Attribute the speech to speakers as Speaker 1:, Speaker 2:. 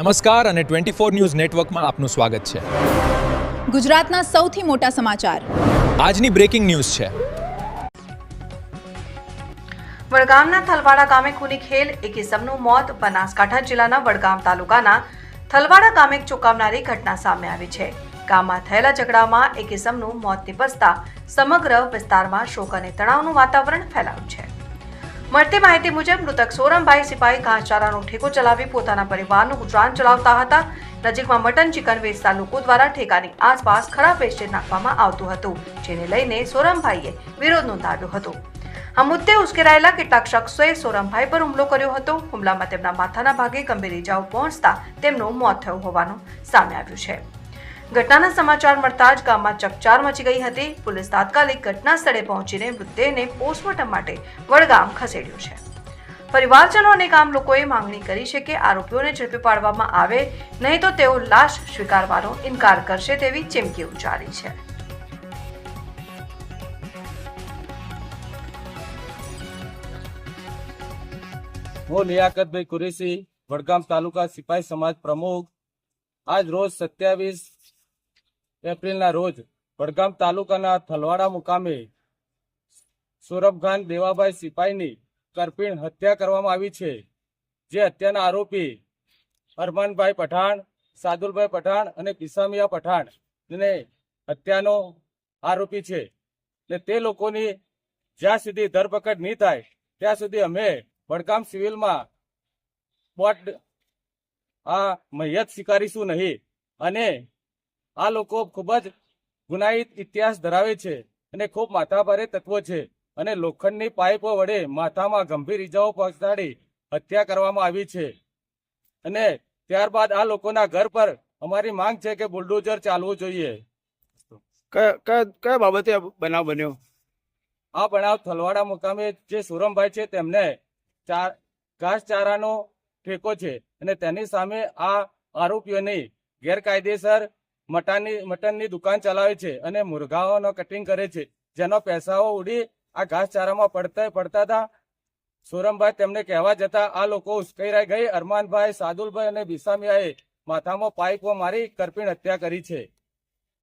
Speaker 1: નમસ્કાર અને 24 ન્યૂઝ નેટવર્કમાં આપનું સ્વાગત છે।
Speaker 2: ગુજરાતના સૌથી મોટા સમાચાર
Speaker 1: આજની બ્રેકિંગ ન્યૂઝ છે।
Speaker 3: વડગામના થલવાડા ગામે ખૂની ખેલ એક ઇસમનું મોત। બનાસકાંઠા જિલ્લાના વડગામ તાલુકાના થલવાડા ગામે ચોંકાવનારી ઘટના સામે આવી છે। ગામમાં થયેલા ઝઘડામાં એક ઇસમનું મોત નિપજતા સમગ્ર વિસ્તારમાં શોક અને તણાવનું વાતાવરણ ફેલાયું છે। મળતી માહિતી મુજબ મૃતક સોરમભાઈ સિપાહી ઘાસચારાનો ઠેકો ચલાવી પોતાના પરિવારનું ગુજરાન ચલાવતા હતા। નજીકમાં મટન ચિકન વેચતા લોકો દ્વારા ઠેકાની આસપાસ ખરાબ વેસ્ટેજ નાખવામાં આવતું હતું, જેને લઈને સોરમભાઈએ વિરોધ નોંધાવ્યો હતો। આ મુદ્દે ઉશ્કેરાયેલા કેટલાક શખ્સોએ સોરમભાઈ પર હુમલો કર્યો હતો। હુમલામાં તેમના માથાના ભાગે ગંભીર ઇજાઓ પહોંચતા તેમનું મોત થયું હોવાનું સામે આવ્યું છે। ઘટનાના સમાચાર મળતા જ ગામમાં ચકચાર મચી ગઈ હતી। પોલીસ તાત્કાલિક ઘટના સ્થળે પહોંચીને મૃતદેહને પોસ્ટમોર્ટમ માટે વડગામ ખસેડ્યો છે। પરિવારજનો અને ગામ લોકોએ માંગણી કરી છે કે આરોપીઓને ઝડપી પાડવામાં આવે, નહીં તો તેઓ લાશ સ્વીકારવાનો ઇનકાર કરશે તેવી ચીમકી ઉચ્ચારી છે।
Speaker 4: હું લિયાકતભાઈ કુરેશી, વડગામ તાલુકા સિપાહી સમાજ પ્રમુખ। આજ રોજ 27 એપ્રિલના રોજ વડગામ તાલુકાના થલવાડા મુકામે સોરમખાન દેવાભાઈ સિપાહીની કરપીણ હત્યા કરવામાં આવી છે। જે હત્યાના આરોપી અરમાનભાઈ પઠાણ, સાદુલભાઈ પઠાણ અને પિસામિયા પઠાણ ને હત્યાનો આરોપી છે। ને તે લોકોની જ્યાં સુધી ધરપકડ નહીં થાય ત્યાં સુધી અમે વડગામ સિવિલમાં આ મૈયત સ્વીકારીશું નહીં। અને આ લોકો ખૂબ જ ગુનાહિત ઇતિહાસ ધરાવે છે અને ખૂબ માથાભારે તત્વો છે અને લોખંડની પાઇપો વડે માથામાં ગંભીર ઇજાઓ પહોંચાડી હત્યા કરવામાં આવી છે। અને ત્યારબાદ આ લોકોના ઘર પર અમારી માંગ છે કે બુલડોઝર ચાલવું જોઈએ।
Speaker 5: કયા બાબતે બનાવ બન્યો?
Speaker 4: આ બનાવ થલવાડા મુકામે જે સોરમભાઈ છે તેમને ઘાસચારાનો ઠેકો છે અને તેની સામે આ આરોપીઓની ગેરકાયદેસર મટનની દુકાન ચલાવે છે અને મુરઘાઓનો કટિંગ કરે છે, જેનો પૈસાઓ ઉડી આ ઘાસચારામાં પડતા હતા। સોરમભાઈ તેમને કહેવા જતા આ લોકો ઉશ્કેરાઈ ગઈ। અરમાનભાઈ, સાદુલભાઈ અને બિસામિયાએ માથામાં પાઇપો મારી કરપીણ હત્યા કરી છે।